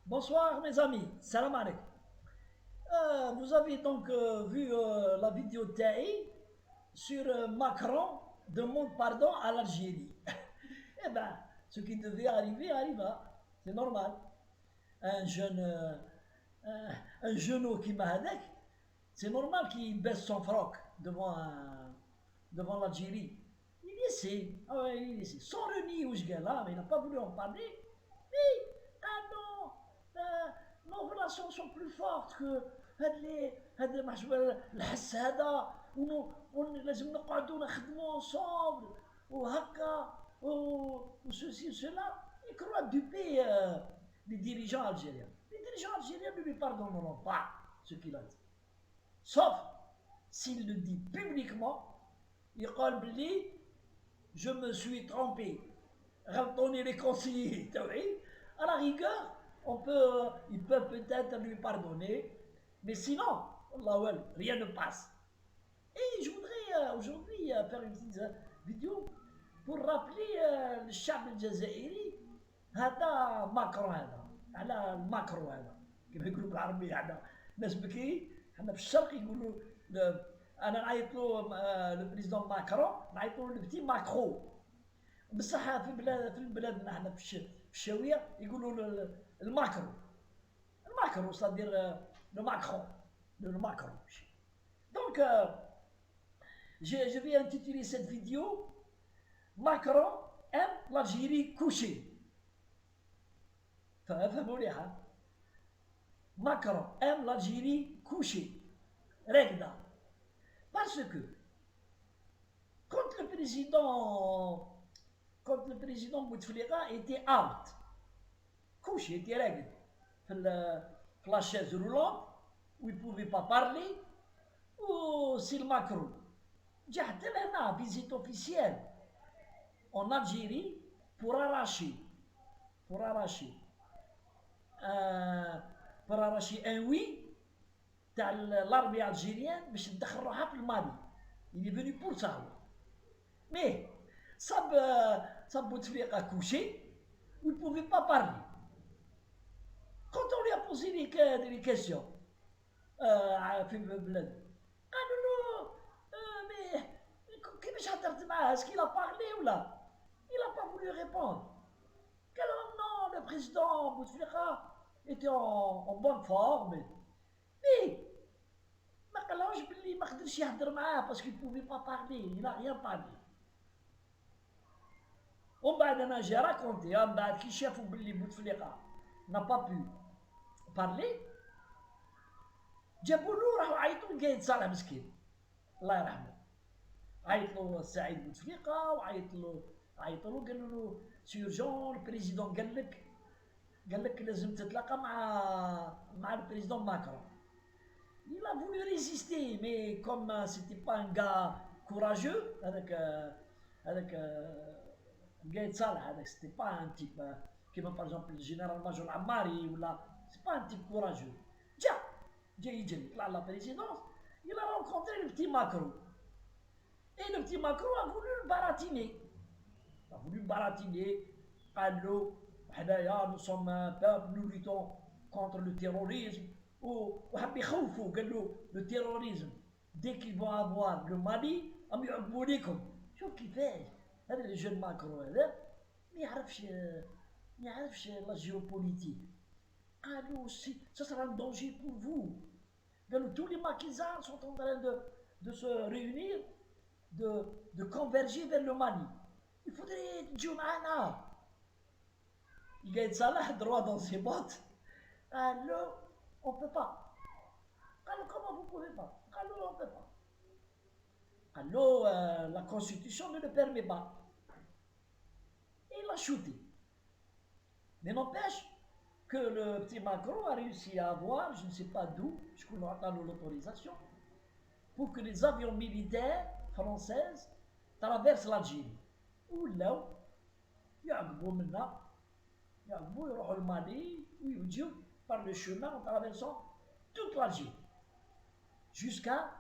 Bonsoir mes amis, salam alaikum. Vous avez donc vu la vidéo TAI sur Macron demande pardon à l'Algérie. Eh bien, ce qui devait arriver arriva, c'est normal. Un jeune, un genou qui m'a hadek, c'est normal qu'il baisse son froc devant l'Algérie. Il essaie, ah ouais, il essaie, sans renier où je gagne là, mais il n'a pas voulu en parler. Mais, ah non, nos relations sont plus fortes que هاد محسوب الحس هذا لازم نقعدوا نخدموا ensemble وهكا وceci cela. Il croit duper les dirigeants algériens. Les dirigeants algériens ne lui pardonneront pas ce qu'il a dit. Sauf s'il le dit publiquement, يقول بلي je me suis trompé. غلطوني les conseillers. À la rigueur, ils peuvent peut-être lui pardonner, mais sinon, rien ne passe. Et je voudrais aujourd'hui faire une petite vidéo pour rappeler le الشعب الجزائري هذا ماكرو هذا على الماكرو هذا كما يقولوا بالعربية عندنا ناس بكري حنا في الشرق يقولوا انا نعيط له لو بريزيدون ماكرون نعيط له البتي ماكرو بصح في بلادنا حنا في الشاويه يقولوا الماكرو الماكرو صدير لو ماكرون لو ماكرون. Donc, je vais intituler cette vidéo Macron aime l'Algérie couchée. Macron aime l'Algérie couchée. Regda. Parce que quand le président Bouteflika était out, couché, était règle, la chaise roulante, où il ne pouvait pas parler, ou c'est le Macron. J'ai une visite officielle en Algérie pour arracher, pour arracher, pour arracher un oui de l'armée algérienne, mais je ne le Mali. Il est venu pour ça. Mais, ça Bouteflika couché, où il ne pouvait pas parler. Quand on lui a posé des questions, في البلاد قالوا له mais كيفاش هضرت معاه est-ce qu'il a parlé ou là il n'a pas voulu répondre. قالوا non, le président Bouteflika était en bonne forme, mais ما قالوش باللي ما قدرش يهضر معاه parce qu'il pouvait pas parler, il n'a rien parlé. ومن بعد انا جي راكونتي من بعد كي شافوا باللي بوتفليقه n'a pas pu parler جابوا له راحوا عيطوا لقايد صالح مسكين الله يرحمه. عيط له سعيد بوتفليقه عيطوا له قالوا له سيرجون البريزيدون قال لك لازم تتلاقى مع البريزيدون ماكرون. Il a voulu résister, mais comme c'était pas un gars courageux, avec Gaël Salah, c'était pas un type qui par exemple le général-major Ammari, ou là, c'est pas un type courageux. Jay à la présidence, il a rencontré le petit Macron. Et le petit Macron a voulu le baratiner. Il a voulu le baratiner. Allô, nous sommes un peuple, nous luttons contre le terrorisme. Le terrorisme, dès qu'ils vont avoir le Mali, هم يعبوا لكم. شوف كيفاش هذا الجون ماكرو هذا ما يعرفش لا جيوبوليتيك. قالوا ça sera un danger pour vous. Tous les maquisards sont en train de se réunir, de converger vers le Mali. Il faudrait تجوا معنا. Gaël Salah droit dans ses bottes. Alors, on ne peut pas. Alors, comment vous ne pouvez pas? Alors, on ne peut pas. Alors, la Constitution ne le permet pas. Et il a shooté. Mais n'empêche que le petit Macron a réussi à avoir, je ne sais pas d'où, je connais pas l'autorisation, pour que les avions militaires françaises traversent l'Algérie. Ou là, يعقبوا يروحوا المالي ويجوا par le chemin en traversant toute l'Algérie. Jusqu'à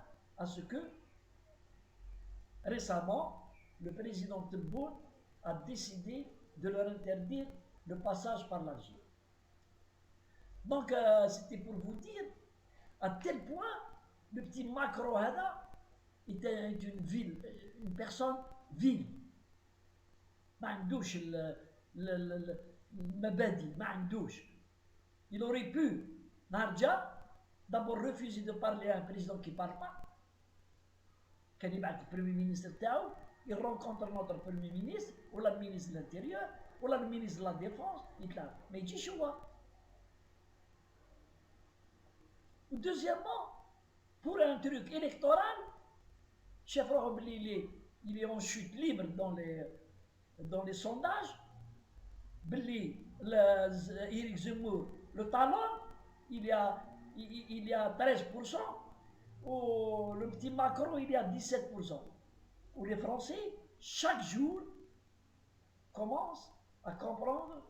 ce que, récemment, le président Tebboune a décidé de leur interdire le passage par l'Algérie. Donc, c'était pour vous dire à tel point, le petit Macron Hada était une ville, une personne ville. ما عندوش المبادئ ما عندوش. Il aurait pu نهار جا d'abord refuser de parler à un président qui ne parle pas. كان يبعث البريمي مينيستر تاعو il rencontre notre premier ministre ولا المينيستر de l'intérieur ولا المينيستر de la défense يتلاقى ما يجيش هو. Deuxièmement, pour un truc électoral, chef il est en chute libre dans les sondages. Eric Zemmour, le talon, il y a 13%. Ou le petit Macron, il y a 17%. Où les Français, chaque jour, commencent à comprendre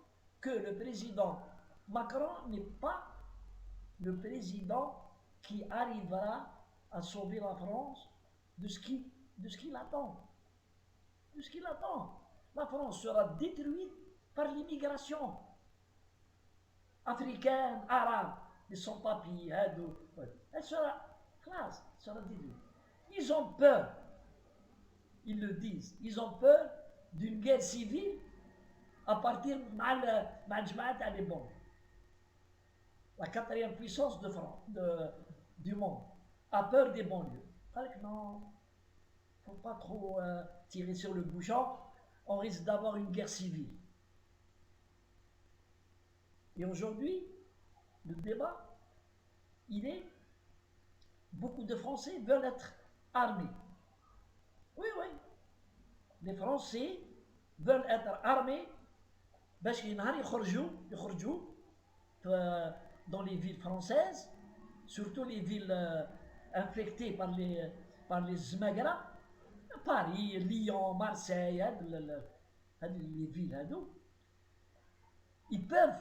que le président Macron n'est pas le président qui arrivera à sauver la France de ce qu'il attend. De ce qu'il attend. La France sera détruite par l'immigration africaine, arabe, de son papier, elle sera classe, sera détruite. Ils ont peur, ils le disent, ils ont peur d'une guerre civile à partir de bombes. La quatrième puissance de France, du monde, a peur des banlieues. Alors non, il ne faut pas trop tirer sur le bouchon, on risque d'avoir une guerre civile. Et aujourd'hui, le débat, il est, beaucoup de Français veulent être armés. Oui, oui, les Français veulent être armés باش ينهار يخرجوا dans les villes françaises, surtout les villes infectées par les Zmagra, Paris, Lyon, Marseille, les villes, ils peuvent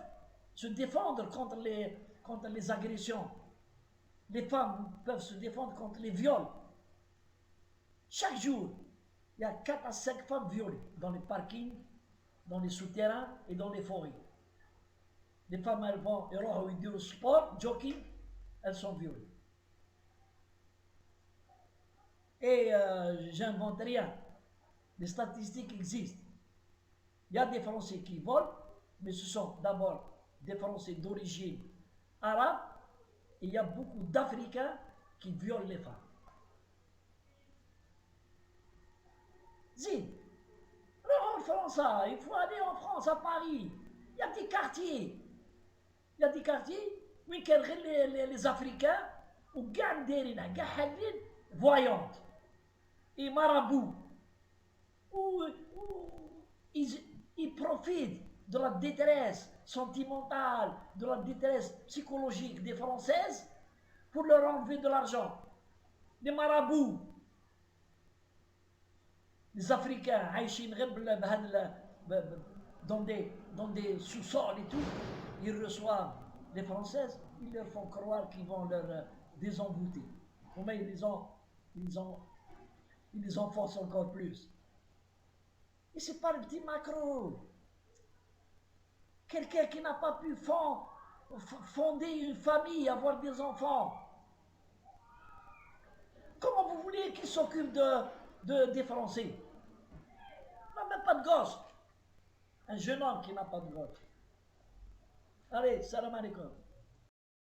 se défendre contre les agressions. Les femmes peuvent se défendre contre les viols. Chaque jour, il y a 4 à 5 femmes violées dans les parkings, dans les souterrains et dans les forêts. Les femmes, elles vont du sport, jogging, elles sont violées. Et j'invente rien. Les statistiques existent. Il y a des Français qui volent, mais ce sont d'abord des Français d'origine arabe, et il y a beaucoup d'Africains qui violent les femmes. Zine, en France, il faut aller en France, à Paris. Il y a des quartiers. Il y a des quartiers où les Africains ou Ganderina, Gahalin, voyantes et marabouts, où ils profitent de la détresse sentimentale, de la détresse psychologique des Françaises pour leur enlever de l'argent. Les marabouts, les Africains, dans des sous-sols et tout, ils reçoivent les Françaises, ils leur font croire qu'ils vont leur désenvoûter. Mais ils les enfoncent encore plus. Et c'est pas le petit Macron. Quelqu'un qui n'a pas pu fonder une famille, avoir des enfants. Comment vous voulez qu'il s'occupe des Français? Il n'a même pas de gosse. Un jeune homme qui n'a pas de gosse. Allez, salam alaikum.